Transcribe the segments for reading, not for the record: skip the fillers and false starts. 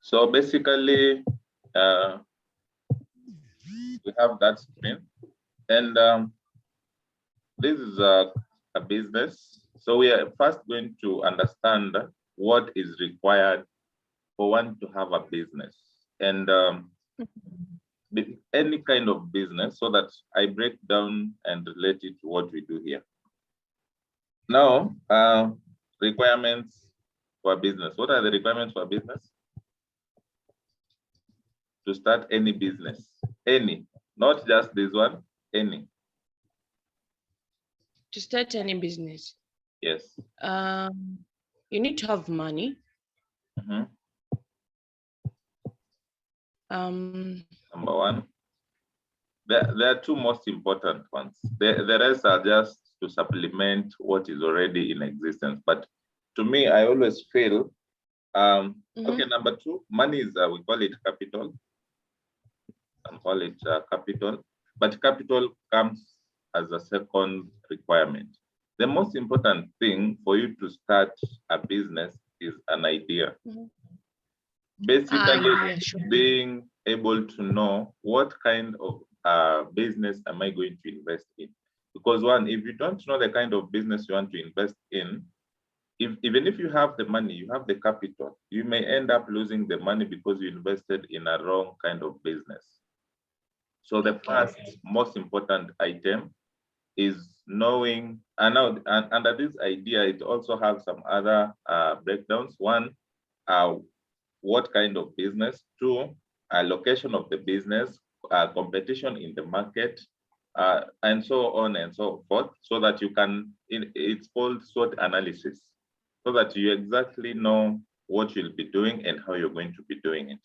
So basically, we have that screen, and this is a business. So we are first going to understand what is required for one to have a business, and any kind of business, so that I break down and relate it to what we do here. Now, requirements for business. What are the requirements for business? To start any business, any, not just this one, any. To start any business? Yes. You need to have money. Mm-hmm. Number one. There are two most important ones. The rest are just to supplement what is already in existence. But to me, I always feel, okay, number two, money is, we call it capital. And call it capital, but capital comes as a second requirement. The most important thing for you to start a business is an idea. Basically, being able to know what kind of business am I going to invest in. Because one, if you don't know the kind of business you want to invest in, even if you have the money, you have the capital, you may end up losing the money because you invested in a wrong kind of business. So the first most important item is knowing, and now under this idea, it also has some other breakdowns. One, what kind of business? Two, location of the business, competition in the market, and so on and so forth, so that you can, it's called SWOT analysis, so that you exactly know what you'll be doing and how you're going to be doing it.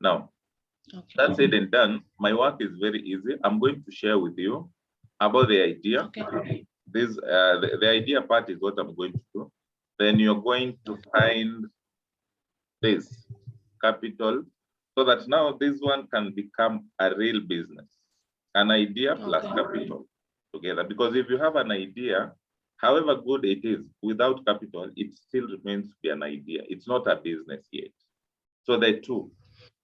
Now, that's said and done, my work is very easy. I'm going to share with you about the idea. This the idea part is what I'm going to do. Then you're going to find this capital, so that now this one can become a real business. An idea plus capital together. Because if you have an idea, however good it is, without capital, it still remains to be an idea. It's not a business yet. So the two,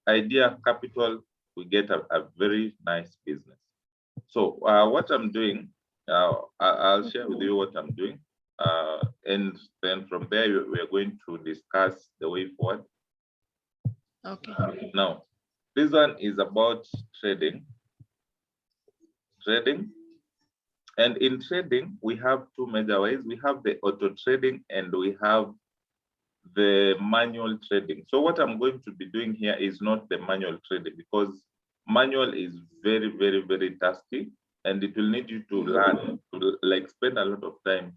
idea, capital, we get a very nice business. So what I'm doing, I'll share with you what I'm doing. And then from there, we are going to discuss the way forward. Okay. Now, this one is about trading. And in trading, we have two major ways. We have the auto trading and we have the manual trading. So what I'm going to be doing here is not the manual trading, because manual is very, very, very tasky, and it will need you to learn, to like spend a lot of time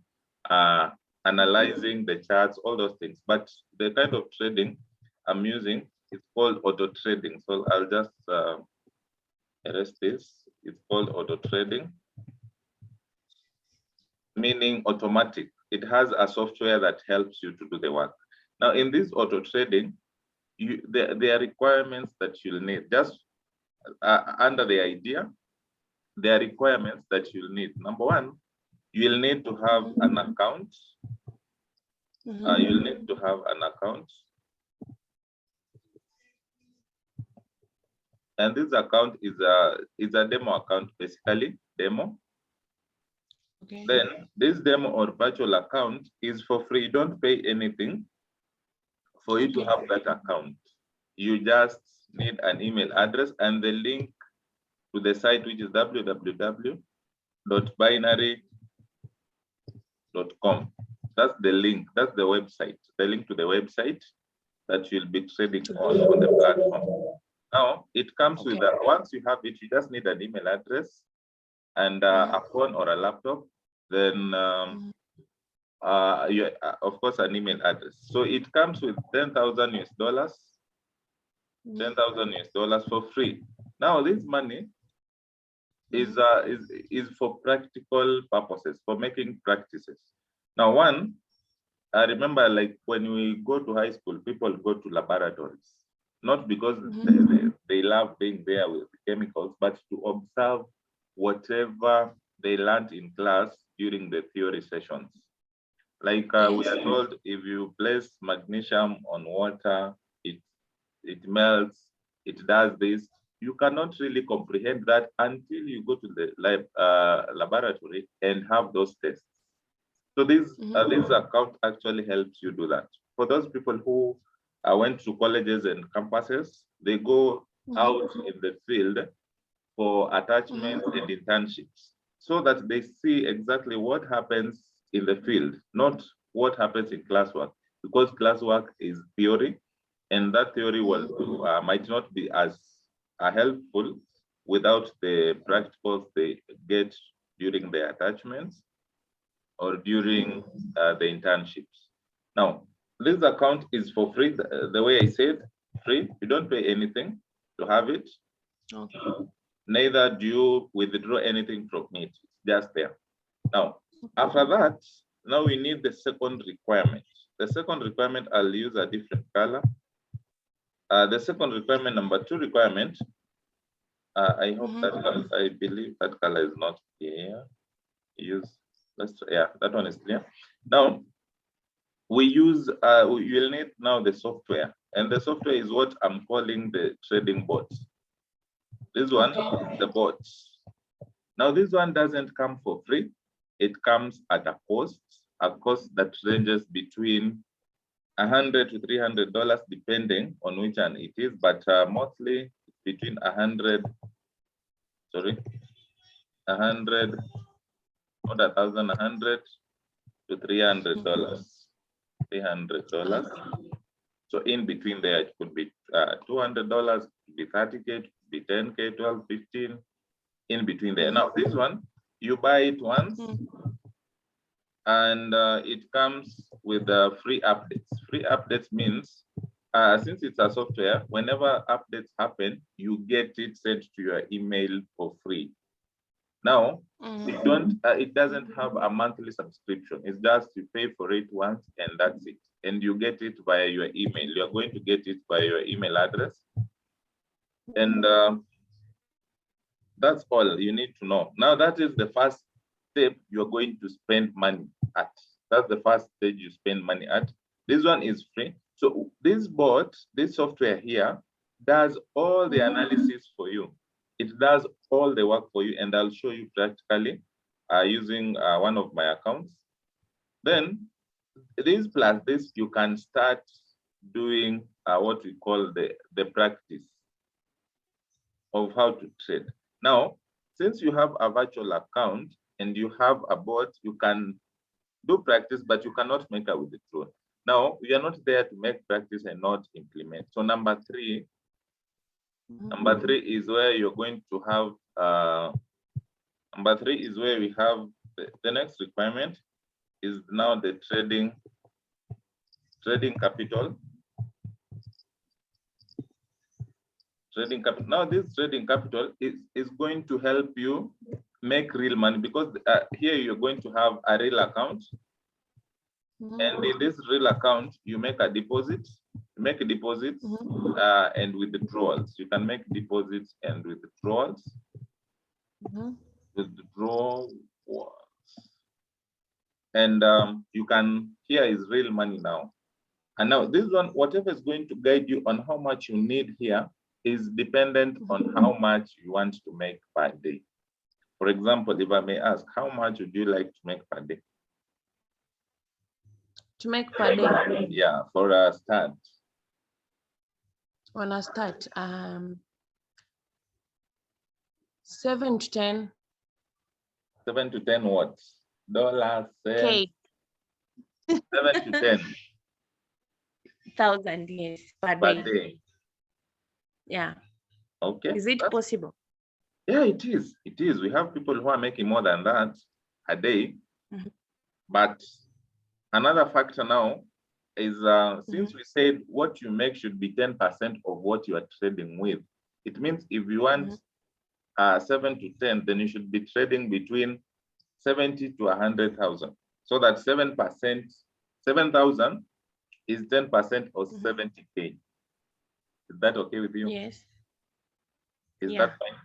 analyzing the charts, all those things. But the kind of trading I'm using is called auto trading. So I'll just erase this. It's called auto trading, meaning automatic. It has a software that helps you to do the work. Now, in this auto trading, there are requirements that you'll need. Just under the idea, there are requirements that you'll need. Number one, you'll need to have an account. You'll need to have an account. And this account is a demo account, basically, demo. Okay. Then this demo or virtual account is for free. You don't pay anything for you to have that account. You just need an email address and the link to the site, which is www.binary.com. That's the link, that's the website, the link to the website that you'll be trading on the platform. Now, it comes with that. Once you have it, you just need an email address and a phone or a laptop. Then of course, an email address. So it comes with $10,000 US, $10,000 US for free. Now this money is for practical purposes, for making practices. Now one, I remember like when we go to high school, people go to laboratories, not because they love being there with chemicals, but to observe whatever they learned in class during the theory sessions. Like we are told, if you place magnesium on water, it melts, it does this. You cannot really comprehend that until you go to the laboratory and have those tests. So this account actually helps you do that. For those people who went to colleges and campuses, they go out in the field for attachments and internships so that they see exactly what happens in the field, not what happens in classwork, because classwork is theory, and that theory might not be as helpful without the practicals they get during the attachments or during the internships. Now, this account is for free. The way I said, free. You don't pay anything to have it. Okay. Neither do you withdraw anything from it. It's just there. Now, after that, now we need the second requirement. The second requirement, I'll use a different color. The second requirement, number 2 requirement, I hope that I believe that color is not here. That one is clear. Now, we will need now the software, and the software is what I'm calling the trading bot. This one is the bot. Now, this one doesn't come for free. It comes at a cost that ranges between $100 to $300, depending on which one it is, but mostly between 100, not 1,000, 100 to $300. $300. So in between there, it could be $200, it could be 30K, it could be 10K, 12, 15, in between there. Now, this one, you buy it once, and it comes with free updates. Free updates means, since it's a software, whenever updates happen, you get it sent to your email for free. Now, it doesn't have a monthly subscription. It's just you pay for it once and that's it. And you get it via your email. You're going to get it via your email address. And that's all you need to know. Now, that is the first step you're going to spend money at. That's the first stage you spend money at. This one is free. So this bot, this software here, does all the analysis for you. It does all the work for you, and I'll show you practically using one of my accounts. Then, this plus this, you can start doing what we call the practice of how to trade. Now, since you have a virtual account and you have a bot, you can do practice, but you cannot make a withdrawal. Now, we are not there to make practice and not implement. So number 3 is where you're going to have, number 3 is where we have the next requirement is now the trading capital. Now, this trading capital is going to help you make real money, because here you're going to have a real account. And in this real account, you make a deposit, and withdrawals. You can make deposits and withdrawals. Withdrawals. And you can, here is real money now. And now this one, whatever is going to guide you on how much you need here is dependent on how much you want to make per day. For example, if I may ask, how much would you like to make per day? To make per day? Yeah, for a start. On a start, 7 to 10. 7 to 10 what? Dollars, cents? K. 7 to 10. 1,000, yes, per Per day. day. Yeah. Okay. Is it possible? Yeah, it is. It is. We have people who are making more than that a day. But another factor now is since we said what you make should be 10% of what you are trading with. It means if you want 7 to 10, then you should be trading between 70 to 100,000. So that 7%, 7,000 is 10% of 70K. Is that okay with you? Yes. Is that fine?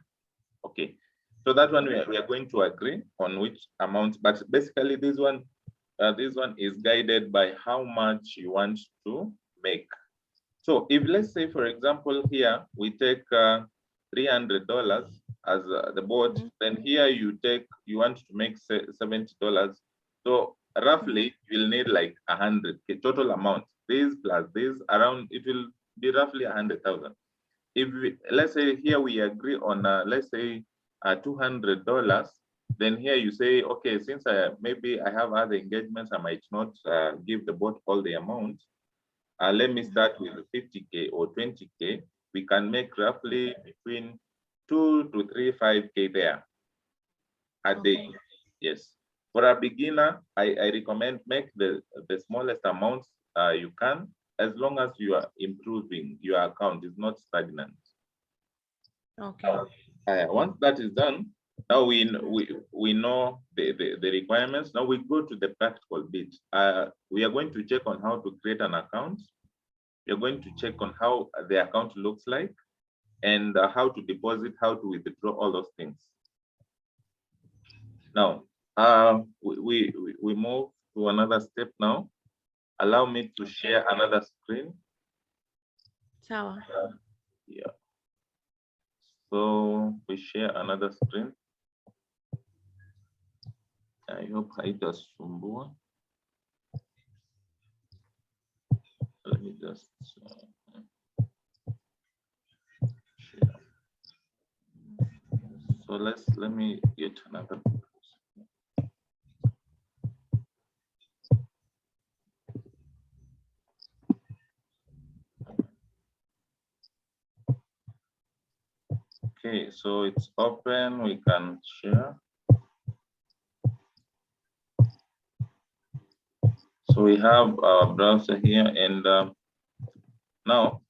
Okay. So that one we are going to agree on which amount, but basically this one is guided by how much you want to make. So if let's say, for example, here we take $300 as the bot, then here you want to make $70. So roughly you'll need like 100K total amount. This plus this around, it will be roughly 100,000. If let's say here we agree on let's say $200, then here you say, okay, since maybe I have other engagements, I might not give the bot all the amount. Let me start with 50K or 20K. We can make roughly between 2 to 5K there a day. Yes. For a beginner, I recommend make the smallest amounts you can, as long as you are improving your account, is not stagnant. Okay. Once that is done, now we know the requirements. Now we go to the practical bit. We are going to check on how to create an account. We are going to check on how the account looks like, and how to deposit, how to withdraw, all those things. Now, we move to another step now. Allow me to share another screen. Sawa. Yeah. So we share another screen. I hope haitasumbua. Let me just share. So let me get another. Okay, so it's open, we can share. So we have our browser here, and now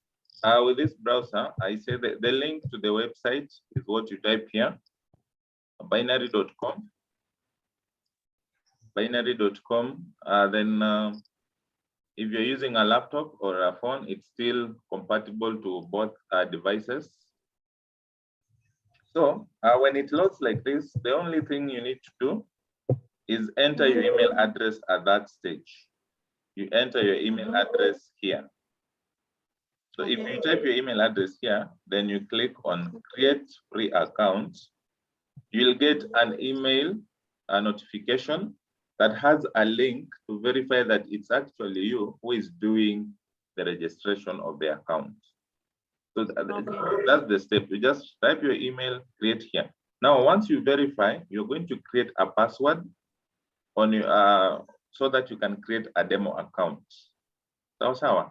with this browser, I say that the link to the website is what you type here, binary.com. Binary.com. Then if you're using a laptop or a phone, it's still compatible to both devices. So when it looks like this, the only thing you need to do is enter your email address at that stage. You enter your email address here. So if you type your email address here, then you click on create free account, you'll get an email, a notification that has a link to verify that it's actually you who is doing the registration of the account. So that's the step. You just type your email, create here. Now, once you verify, you're going to create a password on your, so that you can create a demo account. That's how.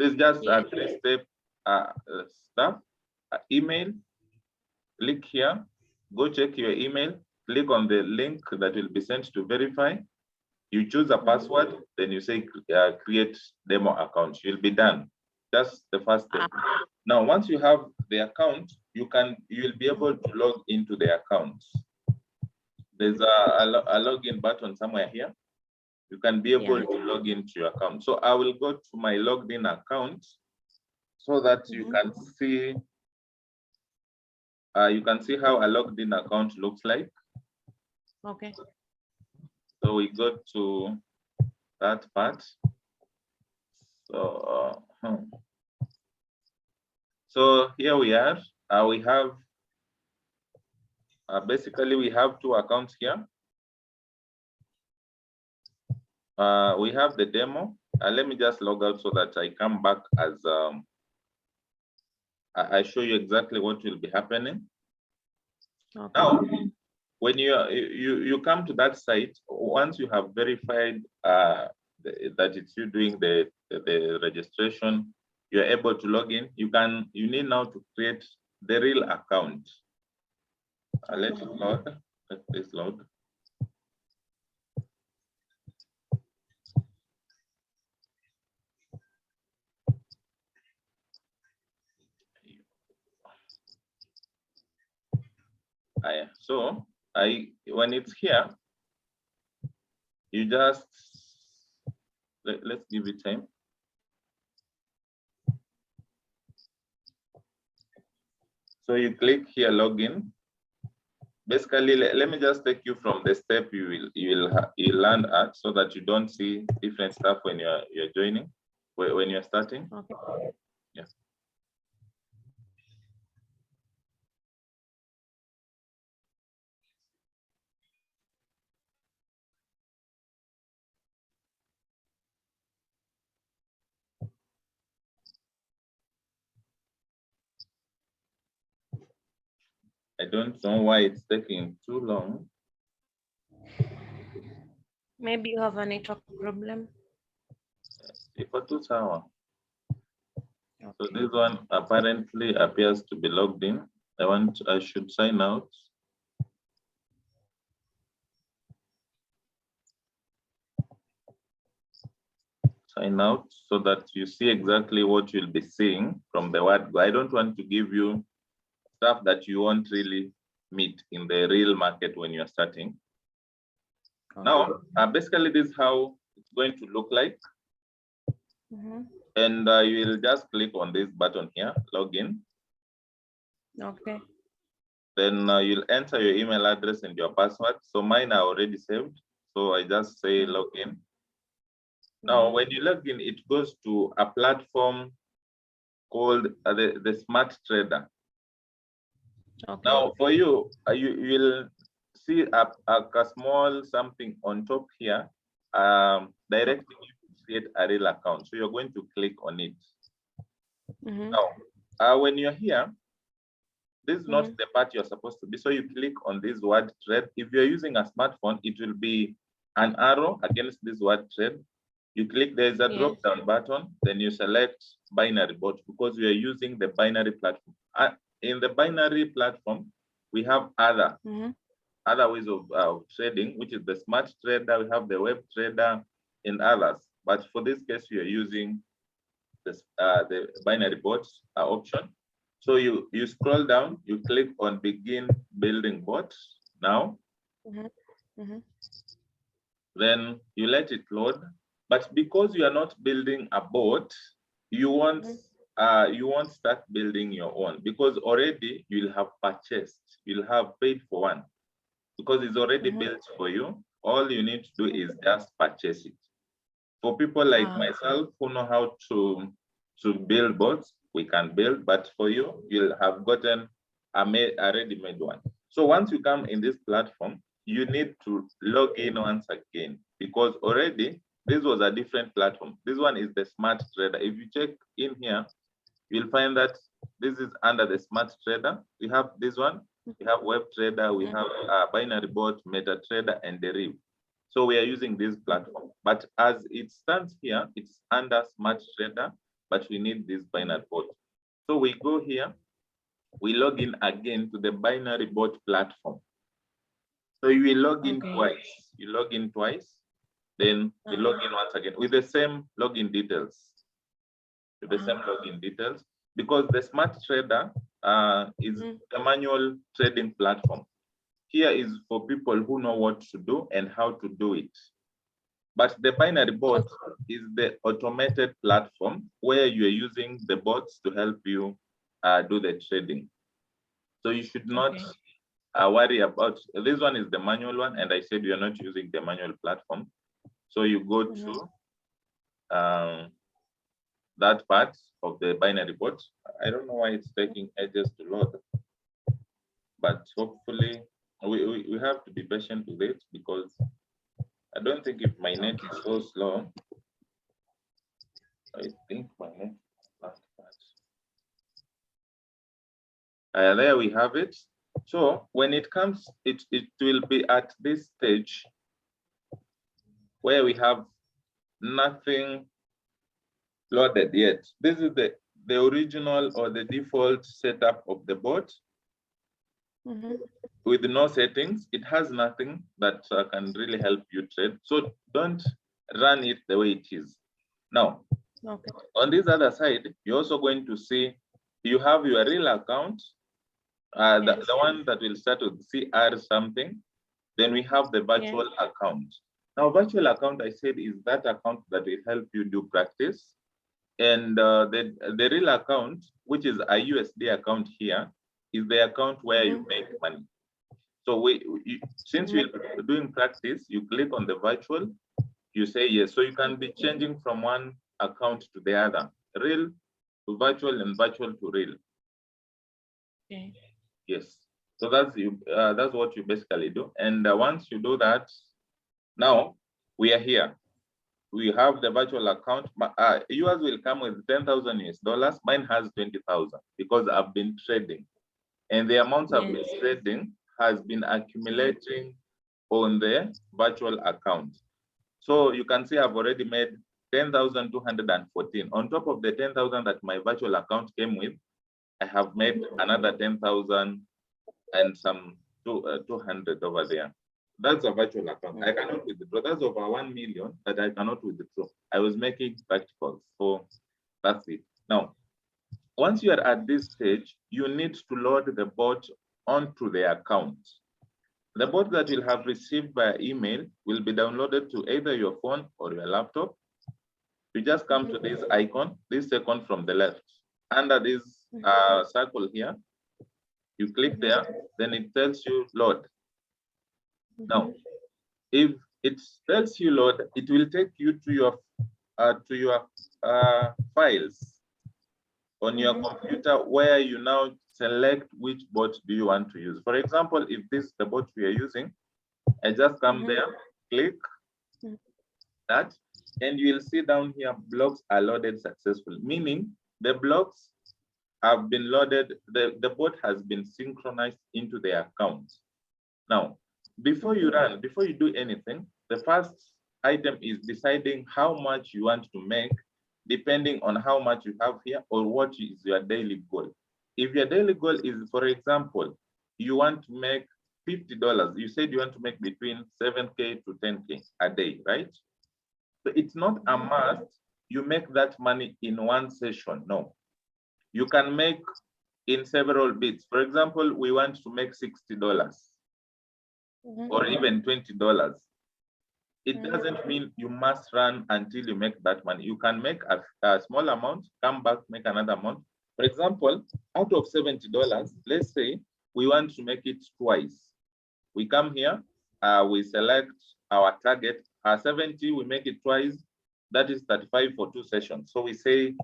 This is just a 3-step stuff. Email, click here, go check your email, click on the link that will be sent to verify. You choose a password, then you say create demo account. You'll be done. That's the first step. Now, once you have the account, you'll be able to log into the account. There's a login button somewhere here. You can be able to log into your account. So I will go to my logged in account so that you can see how a logged in account looks like. Okay. So we go to that part. So so here we are. We have basically we have 2 accounts here. We have the demo. Let me just log out so that I come back as I show you exactly what will be happening. Okay. Now, when you come to that site, once you have verified that it's you doing the registration, you're able to log in. You need now to create the real account. Let it load. Let this load. So when it's here, you just let's give it time. So you click here, login. Basically, let me just take you from the step you land at, so that you don't see different stuff when you're joining. when you're starting. Okay. Yeah. I don't know why it's taking too long. Maybe you have a network problem. Iko tu sawa. So Okay. this one apparently appears to be logged in. I should sign out. Sign out so that you see exactly what you'll be seeing from the word go. I don't want to give you stuff that you won't really meet in the real market when you're starting. Okay. Now, basically this is how it's going to look like. And you will just click on this button here, login. Okay. Then you'll enter your email address and your password. So mine are already saved. So I just say login. Now, when you log in, it goes to a platform called the Smart Trader. Okay. Now, for you, you will see a small something on top here, directing you to create a real account. So you're going to click on it. Now, when you're here, this is not the part you're supposed to be. So you click on this word trade. If you're using a smartphone, it will be an arrow against this word trade. You click, there's a drop down button, then you select binary bot because we are using the binary platform. In the binary platform, we have other ways of trading, which is the smart trader, we have the web trader and others. But for this case, we are using this, the binary bots option. So you scroll down, you click on begin building bot now. Then you let it load. But because you are not building a bot, you won't start building your own because already you'll have purchased, you'll have paid for one because it's already built for you. All you need to do is just purchase it. For people like myself who know how to build bots, we can build, but for you, you'll have gotten a ready-made one. So once you come in this platform, you need to log in once again because already this was a different platform. This one is the Smart Trader. If you check in here, you'll find that this is under the Smart Trader. We have this one, we have Web Trader, we have Binary Bot, Meta Trader, and DERIV. So we are using this platform. But as it stands here, it's under Smart Trader, but we need this Binary Bot. So we go here, we log in again to the Binary Bot platform. So you will log in twice. You log in twice. Then we log in once again with the same login details. With the same login details, because the Smart Trader is a manual trading platform. Here is for people who know what to do and how to do it. But the binary bot is the automated platform where you are using the bots to help you do the trading. So you should not worry about, this one is the manual one, and I said you're not using the manual platform. So you go to that part of the binary bot. I don't know why it's taking ages to load, but hopefully we have to be patient with it because I don't think if my net is so slow. I think my net is last part. There we have it. So when it comes, it will be at this stage where we have nothing loaded yet. This is the original or the default setup of the bot. With no settings, it has nothing that can really help you trade. So don't run it the way it is. Now, on this other side, you're also going to see you have your real account, the one that will start with CR something. Then we have the virtual account. Now, virtual account, I said, is that account that will help you do practice. And the real account, which is a USD account here, is the account where you make money. So since we're doing practice, you click on the virtual, you say yes. So you can be changing from one account to the other, real to virtual and virtual to real. Okay. Yes. So that's you. That's what you basically do. And once you do that, now we are here. We have the virtual account. Yours will come with 10,000 US dollars. Mine has 20,000 because I've been trading, and the amounts I've been trading has been accumulating on the virtual account. So you can see I've already made 10,214. On top of the 10,000 that my virtual account came with, I have made another 10,000 and some 200 over there. That's a virtual account. I cannot withdraw. That's over 1 million that I cannot withdraw. I was making practicals. So that's it. Now, once you are at this stage, you need to load the bot onto the account. The bot that you'll have received by email will be downloaded to either your phone or your laptop. You just come to this icon, this second from the left. Under this circle here, you click there, then it tells you load. Now, if it tells you load, it will take you to your files on your computer, where you now select which bot do you want to use. For example, if this is the bot we are using, I just come there, click that, and you will see down here, blocks are loaded successfully, meaning the blocks have been loaded, the bot has been synchronized into the account. Now, before you do anything, the first item is deciding how much you want to make, depending on how much you have here or what is your daily goal. If your daily goal is, for example, you want to make $50, you said you want to make between 7K to 10K a day, right? So it's not a must you make that money in one session, no. You can make in several bits. For example, we want to make $60 or even $20. It doesn't mean you must run until you make that money. You can make a small amount, come back, make another amount. For example, out of $70, let's say we want to make it twice. We come here, we select our target. 70, we make it twice. That is 35 for 2 sessions. So we say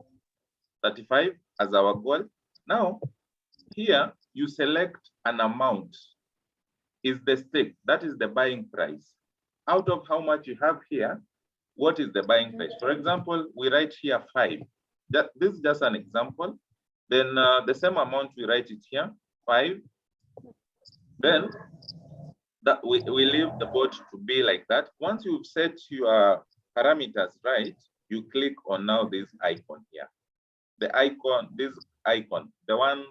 35 as our goal. Now, here you select an amount. Is the stake, that is the buying price. Out of how much you have here, what is the buying price? For example, we write here 5. This is just an example. Then the same amount, we write it here, 5. Then that we leave the bot to be like that. Once you've set your parameters right, you click on now this icon here. The icon, this icon, the one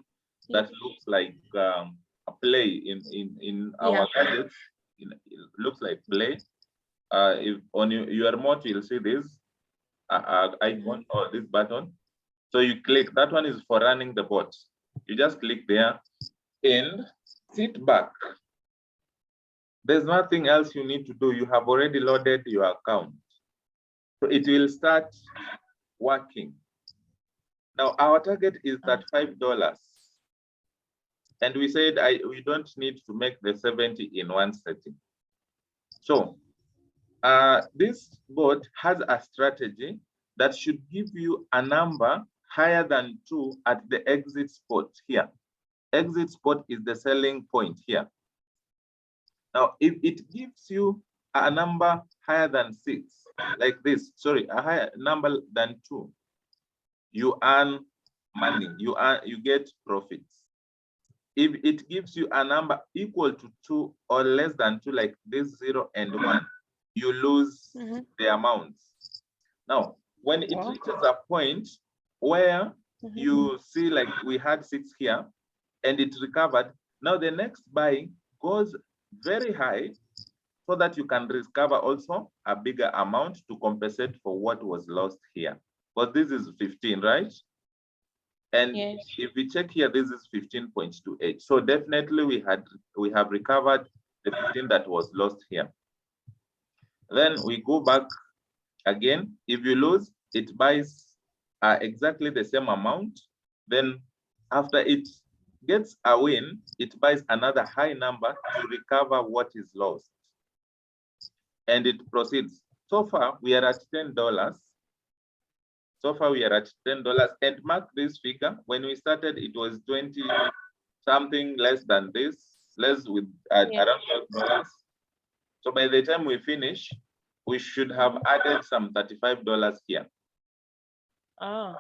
that looks like a play in our gadgets, it looks like play. If on your remote, you'll see this icon or this button. So you click, that one is for running the bot. You just click there and sit back. There's nothing else you need to do. You have already loaded your account. So it will start working. Now our target is $35. And we said we don't need to make the 70 in one setting. So this bot has a strategy that should give you a number higher than 2 at the exit spot here. Exit spot is the selling point here. Now, if it gives you a number higher than 6, like this, sorry, a higher number than 2, you earn money, you get profits. If it gives you a number equal to 2 or less than 2, like this 0 and 1, you lose the amounts. Now, when it reaches a point where you see like we had 6 here and it recovered, now the next buy goes very high so that you can recover also a bigger amount to compensate for what was lost here. But this is 15, right? And if we check here, this is 15.28. So definitely we have recovered the 15 that was lost here. Then we go back again. If you lose, it buys exactly the same amount. Then after it gets a win, it buys another high number to recover what is lost. And it proceeds. So far, we are at $10. So far we are at $10. And mark this figure. When we started, it was 20 something less than this, less with around $12. So by the time we finish, we should have added some $35 here. Ah.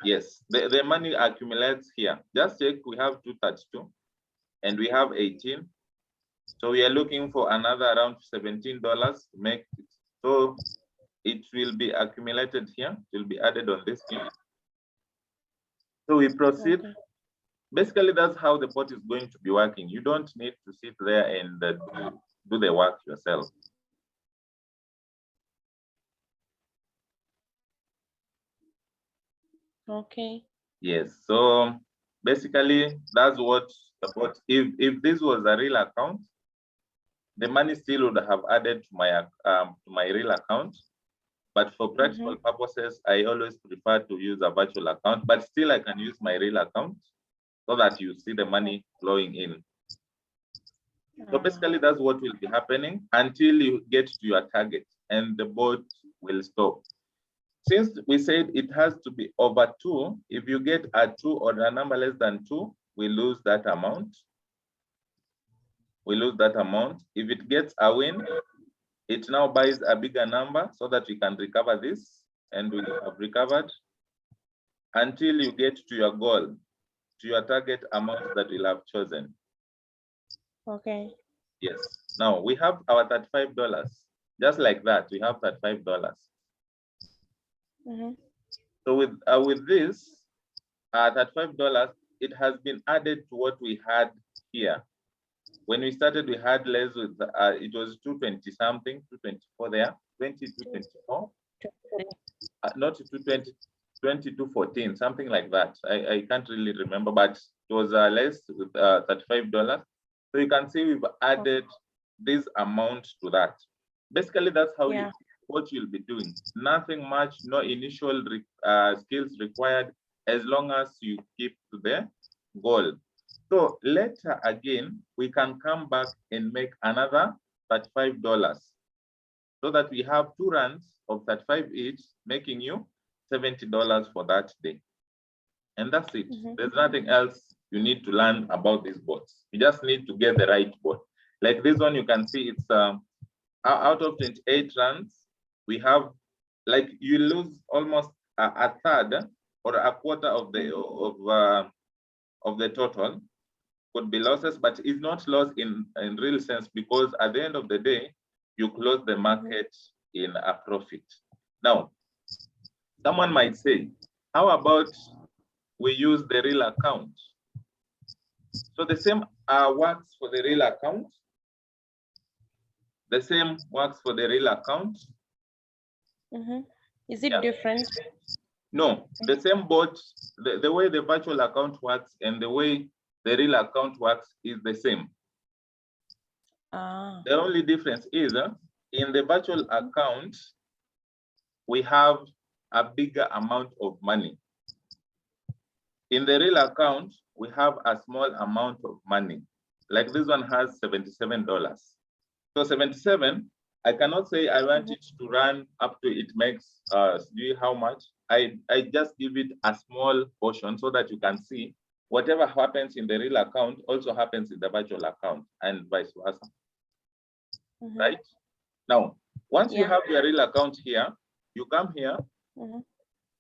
Yes, the money accumulates here. Just check, we have 232 and we have 18. So we are looking for another around $17 to make it. So it will be accumulated here. It will be added on this thing. So we proceed. Okay. Basically, that's how the pot is going to be working. You don't need to sit there and do the work yourself. Okay. Yes. So basically, that's what the pot. If this was a real account, the money still would have added to my real account. But for practical purposes, I always prefer to use a virtual account, but still I can use my real account so that you see the money flowing in. So basically that's what will be happening until you get to your target and the bot will stop. Since we said it has to be over 2, if you get a 2 or a number less than 2, we lose that amount. We lose that amount. If it gets a win, it now buys a bigger number so that we can recover this, and we have recovered until you get to your goal, to your target amount that we'll have chosen. Okay. Yes. Now we have our $35. Just like that, we have $35. So with this $35, it has been added to what we had here. When we started, we had less with it was 220 something, 224 there, 2224. Not 220, 2214, something like that. I can't really remember, but it was less with $35. So you can see we've added this amount to that. Basically, that's how what you'll be doing. Nothing much, no initial skills required, as long as you keep to the goal. So later again, we can come back and make another $35 so that we have 2 runs of 35 each, making you $70 for that day. And that's it. There's nothing else you need to learn about these bots. You just need to get the right bot. Like this one, you can see it's out of 28 runs, we have, like, you lose almost a third or a quarter of the total. Could be losses, but it's not loss in real sense, because at the end of the day, you close the market in a profit. Now, someone might say, how about we use the real account? So the same works for the real account. The same works for the real account. Is it different? No, the same bot, the way the virtual account works and the way the real account works is the same. The only difference is in the virtual account, we have a bigger amount of money. In the real account, we have a small amount of money. Like this one has $77. So 77, I cannot say I want it to run up to it makes how much. I just give it a small portion so that you can see whatever happens in the real account also happens in the virtual account, and vice versa. Right? Now, once you have your real account here, you come here,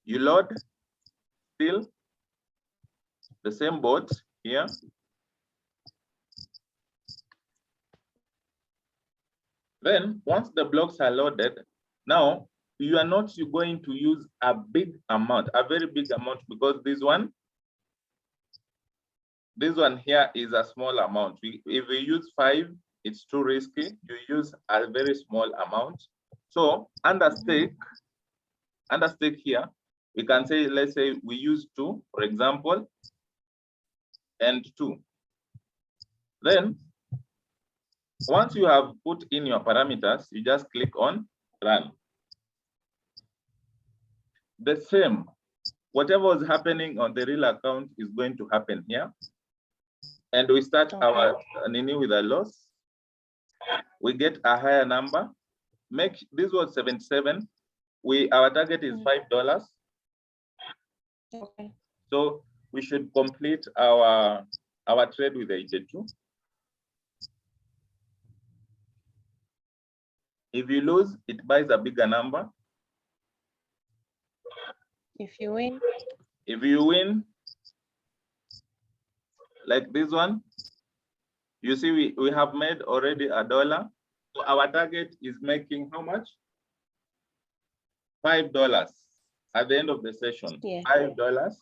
you load still the same bot here. Then once the blocks are loaded, now you are not going to use a big amount, a very big amount, because this one here is a small amount. If we use 5, it's too risky. You use a very small amount. So under stake here, we can say, let's say we use 2, for example, and 2. Then once you have put in your parameters, you just click on run. The same, whatever was happening on the real account is going to happen here. And we start our nini with a loss. We get a higher number. This was 77. Our target is $5. Okay. So we should complete our trade with 82. If you lose, it buys a bigger number. If you win. If you win, like this one, you see we have made already $1. So our target is making how much? $5 at the end of the session. Yeah. $5.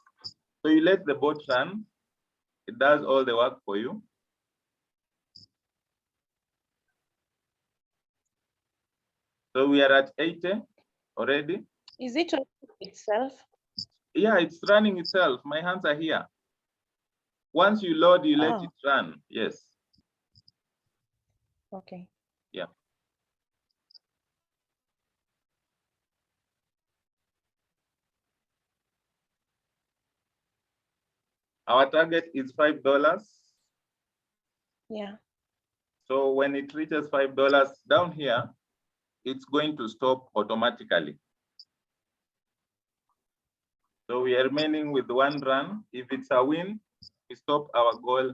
So you let the bot run. It does all the work for you. So we are at 80 already. Is it running itself? Yeah, it's running itself. My hands are here. Once you load, you let Oh. it run. Yes. Okay. Yeah. Our target is $5. Yeah. So when it reaches $5 down here, it's going to stop automatically. So we are remaining with one run. If it's a win, we stop our goal.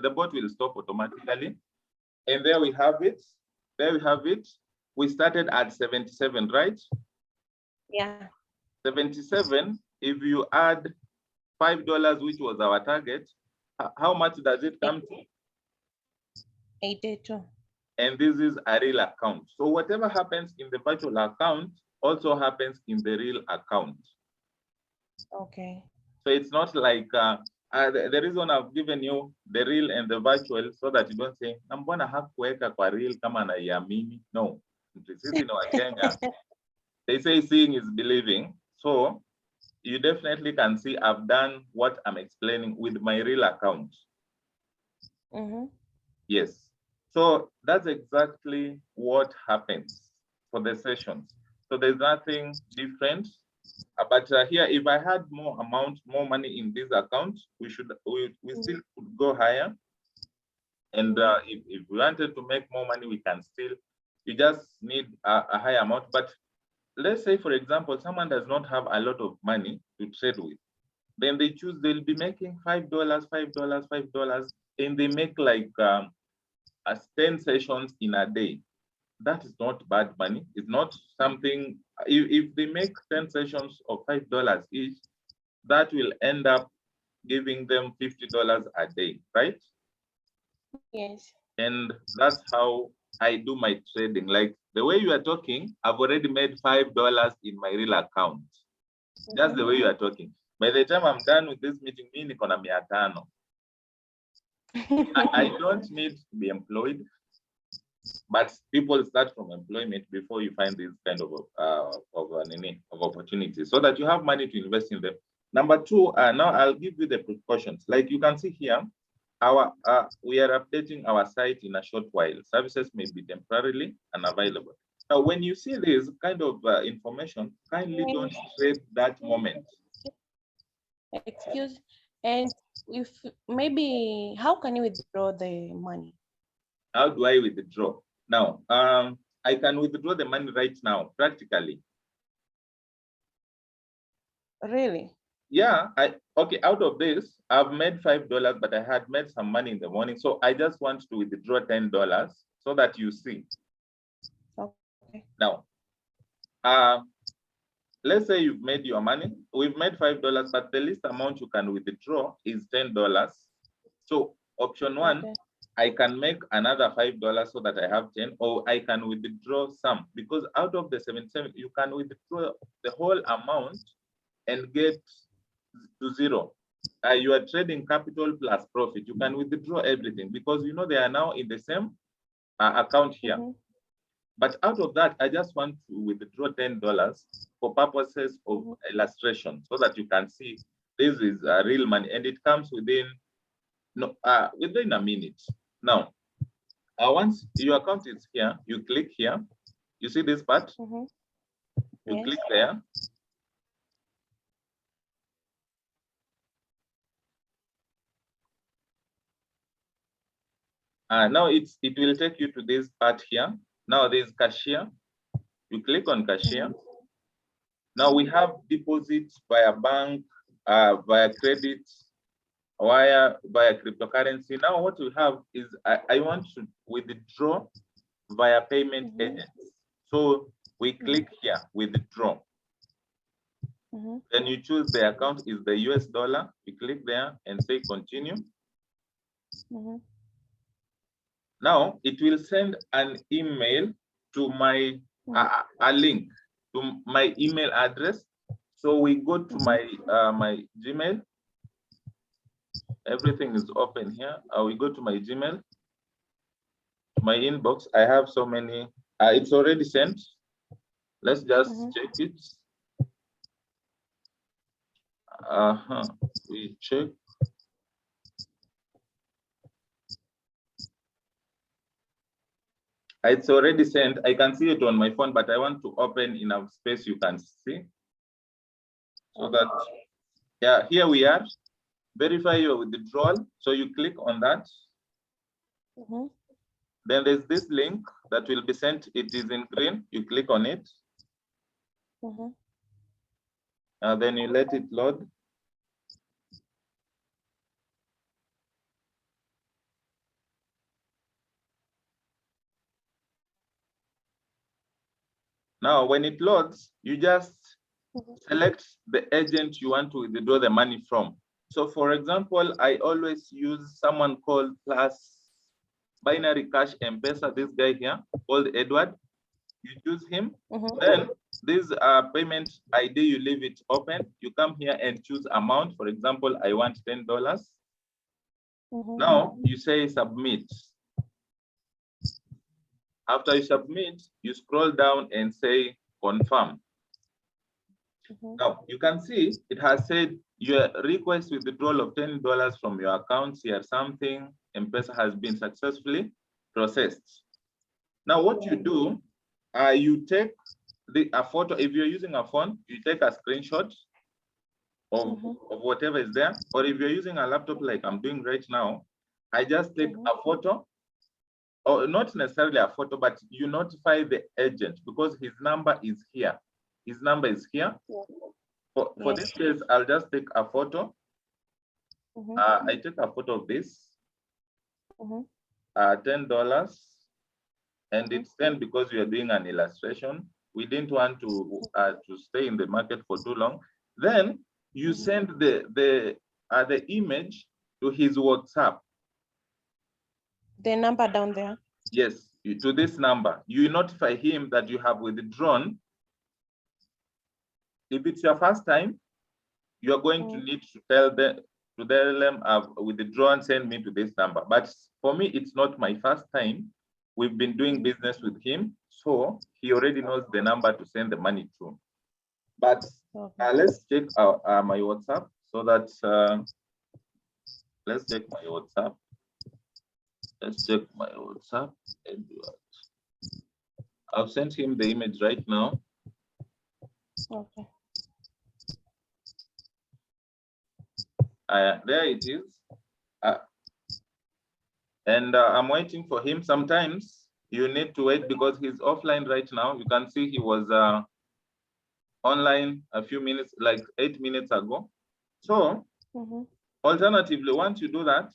The bot will stop automatically. And there we have it. There we have it. We started at 77, right? Yeah. 77. If you add $5, which was our target, how much does it come to? 82. And this is a real account. So whatever happens in the virtual account also happens in the real account. Okay. So it's not like the reason I've given you the real and the virtual so that you don't say, I'm gonna have kuweka kwa real kama naiamini. No, sisi ni Wakenya. They say seeing is believing. So you definitely can see I've done what I'm explaining with my real account. Mm-hmm. Yes. So that's exactly what happens for the sessions. So there's nothing different. But here, if I had more money in this account, we still could go higher. And if we wanted to make more money, we can still, you just need a higher amount. But let's say, for example, someone does not have a lot of money to trade with. Then they choose, they'll be making $5, $5, and they make like 10 sessions in a day. That is not bad money. It's not something, if they make 10 sessions of $5 each, that will end up giving them $50 a day, right? Yes. And that's how I do my trading. Like the way you are talking, I've already made $5 in my real account. Just the way you are talking. By the time I'm done with this meeting, me niko na 500. I don't need to be employed, but people start from employment before you find this kind of opportunities so that you have money to invest in them. Number two, now I'll give you the precautions. Like you can see here, we are updating our site in a short while. Services may be temporarily unavailable. Now, when you see this kind of information, kindly don't trade that moment. Excuse, and if maybe, how can you withdraw the money? How do I withdraw? Now, I can withdraw the money right now, practically. Really? Yeah, okay, out of this, I've made $5, but I had made some money in the morning. So I just want to withdraw $10 so that you see. Okay. Now, let's say you've made your money. We've made $5, but the least amount you can withdraw is $10. So option one, Okay. I can make another $5 so that I have 10, or I can withdraw some, because out of the 77, you can withdraw the whole amount and get to zero. You are trading capital plus profit. You can withdraw everything because you know they are now in the same account here. But out of that, I just want to withdraw $10 for purposes of illustration so that you can see this is real money and it comes within within a minute. Now, once your account is here, you click here. You see this part? You Yes. click there. Now it will take you to this part here. Now there's cashier. You click on cashier. Now we have deposits by a bank, via credit, via cryptocurrency. Now what we have is I want to withdraw via payment agents. So we click here, withdraw. Then you choose the account is the US dollar. We click there and say continue. Now it will send an email to my a link to my email address. So we go to my my Gmail. Everything is open here. We go to my Gmail, my inbox. I have so many. It's already sent. Let's just check it. We check. It's already sent. I can see it on my phone, but I want to open enough space you can see. So that, yeah, here we are. Verify your withdrawal. So you click on that. Then there's this link that will be sent. It is in green. You click on it. Then you let it load. Now, when it loads, you just select the agent you want to withdraw the money from. So for example, I always use someone called Plus Binary Cash M-Pesa, this guy here called Edward. You choose him. Then this payment ID, you leave it open. You come here and choose amount. For example, I want $10. Now you say submit. After you submit, you scroll down and say confirm. Now you can see it has said your request withdrawal of $10 from your account here something M-Pesa has been successfully processed. Now what you do, you take a photo. If you're using a phone, you take a screenshot of whatever is there. Or if you're using a laptop like I'm doing right now, I just take a photo. Or not necessarily a photo, but you notify the agent because his number is here. His number is here. For this case, I'll just take a photo. I take a photo of this. $10. And it's 10 because we are doing an illustration. We didn't want to stay in the market for too long. Then you send the image to his WhatsApp. The number down there? Yes, to this number. You notify him that you have withdrawn. If it's your first time, you're going to need to tell them I've withdrawn, send me to this number. But for me, it's not my first time. We've been doing business with him, so he already knows the number to send the money to. But let's check my WhatsApp so that let's check my WhatsApp. Let's check my WhatsApp. I've sent him the image right now. Okay. There it is. And I'm waiting for him. Sometimes you need to wait because he's offline right now. You can see he was online a few minutes, like 8 minutes ago. So alternatively, once you do that,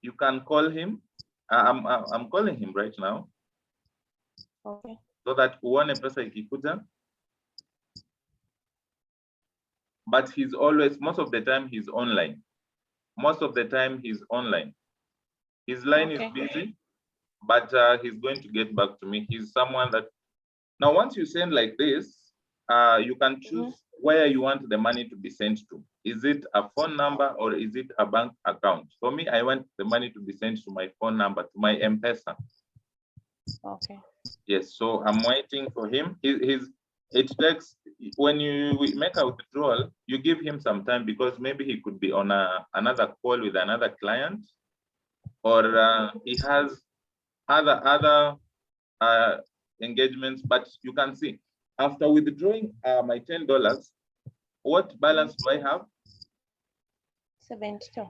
you can call him. I'm calling him right now. Okay. So that uone pesa ikikuja. But he's always, most of the time, he's online. Most of the time, he's online. His line is busy, but he's going to get back to me. He's someone that, now once you send like this, you can choose where you want the money to be sent to. Is it a phone number or is it a bank account? For me, I want the money to be sent to my phone number, to my M-Pesa. Okay. Yes, so I'm waiting for him. It takes, when you make a withdrawal, you give him some time because maybe he could be on another call with another client, or he has other engagements. But you can see after withdrawing my $10, what balance do I have? 72.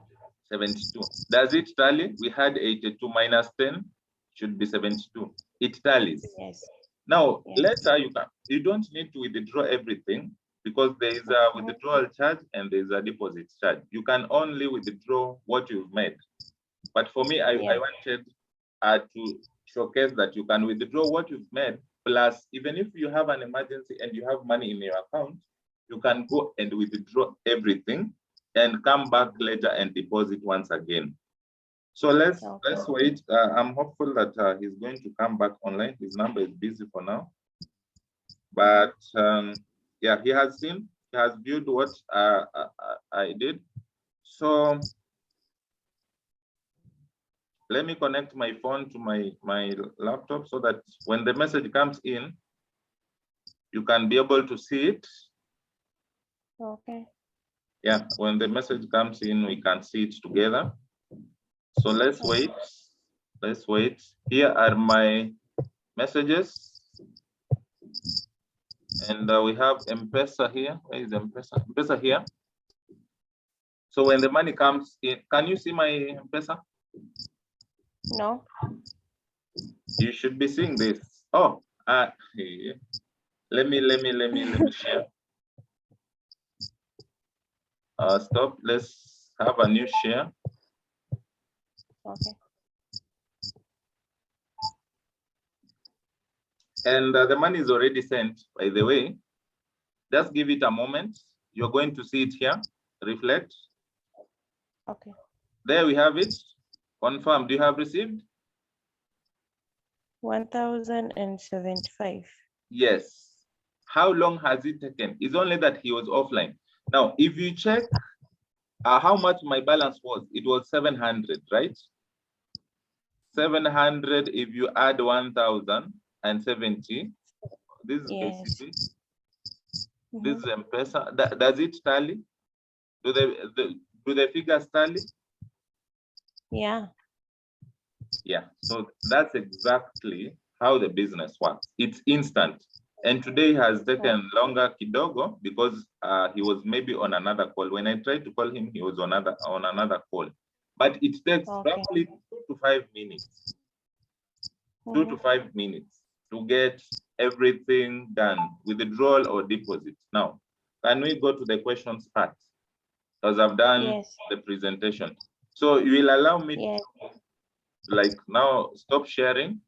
72. Does it tally? We had 82 minus 10 should be 72. It tallies. Yes. Now later you don't need to withdraw everything. because there is a withdrawal charge and there is a deposit charge. You can only withdraw what you've made. But for me, I wanted to showcase that you can withdraw what you've made, plus even if you have an emergency and you have money in your account, you can go and withdraw everything and come back later and deposit once again. So let's wait. I'm hopeful that he's going to come back online. His number is busy for now. But yeah, he has viewed what I did. So let me connect my phone to my laptop so that when the message comes in, you can be able to see it. Okay. Yeah, when the message comes in, we can see it together. So let's wait. Let's wait. Here are my messages. And we have M-Pesa here. Where is M-Pesa? M-Pesa here. So when the money comes in, can you see my M-Pesa? No. You should be seeing this. Oh, yeah. Let me share. Stop. Let's have a new share. Okay. And the money is already sent, by the way. Just give it a moment. You're going to see it here. Reflect. Okay. There we have it. Confirm. Do you have received? 1,075. Yes. How long has it taken? It's only that he was offline. Now, if you check how much my balance was, it was 700, right? 700 if you add 1,070. This is basically, this is M-Pesa. Does it tally? Do the figures tally? Yeah. Yeah, so that's exactly how the business works. It's instant. And today has taken longer kidogo because he was maybe on another call. When I tried to call him, he was on another call. But it takes roughly 2 to 5 minutes. 2 to 5 minutes to get everything done, withdrawal or deposit. Now, can we go to the questions part? Because I've done the presentation. So you will allow me to, like, now stop sharing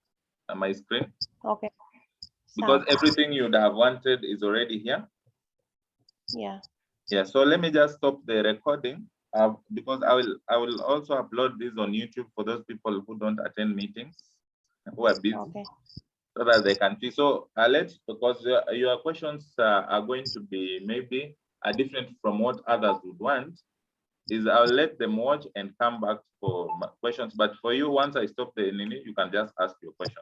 my screen. Okay. Because everything you'd have wanted is already here. Yeah. Yeah, so let me just stop the recording because I will also upload this on YouTube for those people who don't attend meetings, who are busy, so that they can see. So because your questions are going to be maybe different from what others would want, is I'll let them watch and come back for questions. But for you, once I stop the Nini, you can just ask your question.